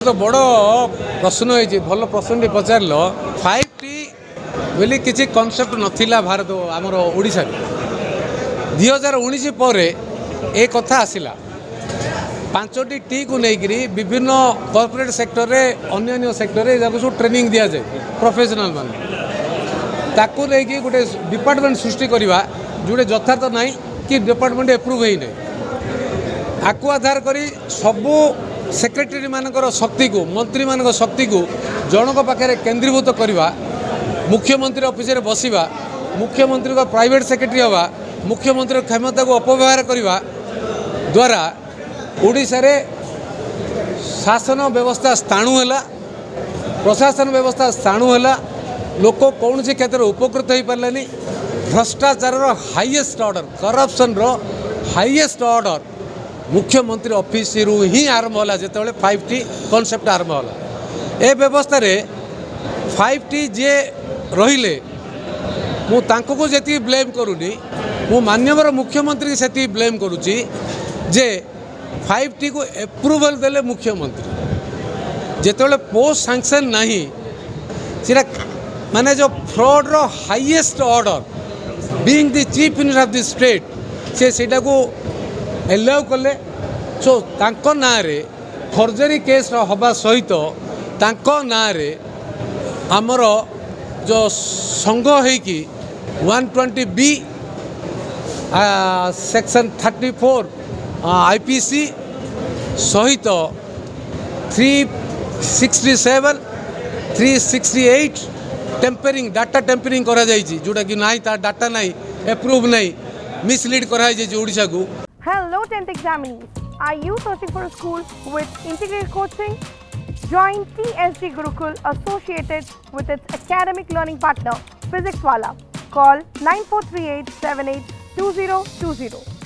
तो बड़ प्रश्न है भल प्रश्न पचार 5T बोली किसी कनसेप्ट नथिला भारत आमर ओडिशा 2019 पर ए कथा आसिला 5टी टी को लेकर विभिन्न कॉर्पोरेट सेक्टर रे अन्य सेक्टर रे सब ट्रेनिंग दि जाए प्रोफेशनल मान ताकू लेकिन गोटे डिपार्टमेंट सृष्टि करवा जोटे यथार्थ ना कि डिपार्टमेंट एप्रूव है नहीं आकु आधार करी सबू सेक्रेटरी मानकर शक्ति को मंत्री मान शक्ति को जनक पाखे केन्द्रीभूत करवा मुख्यमंत्री ऑफिस रे बसवा मुख्यमंत्री को प्राइवेट सेक्रेटरी हवा मुख्यमंत्री क्षमता को अपव्यवहार करवा द्वारा ओडिशा रे शासन व्यवस्था स्थाणु है प्रशासन व्यवस्था स्थाणु है लोक कौन से क्षेत्र में उपकृत हो पारानी भ्रष्टाचार highest order corruption highest order मुख्यमंत्री ऑफिस रु ही आरंभ होला जेतेबेले 5T कॉन्सेप्ट आरंभ होला ए व्यवस्था रे 5T जे रहिले मु तांको को जेती ब्लेम करूनी मु माननीय मुख्यमंत्री से ब्लेम करूची जे 5T को एप्रूवल देले मुख्यमंत्री जेतेबेले पोस्ट सैंक्शन नहीं सिरा माने जो fraud row highest order being the chief minister of the state से सेटा को एलाउ कले सो तांको ना रे फर्जरी केस हवा सहित तांको ना रे आमर जो संघ है कि 120B सेक्शन 34 IPC सहित 367 368 टेम्परिंग डाटा टेम्परिंग करा जाइछि जोटा कि नाही ता डाटा नाही एप्रूव नहीं मिसलीड करा जाइछि ओडिशा को। Hello 10th examinees. Are you searching for a school with integrated coaching? Join TSG Gurukul associated with its academic learning partner Physics Wala. Call 9438 782020.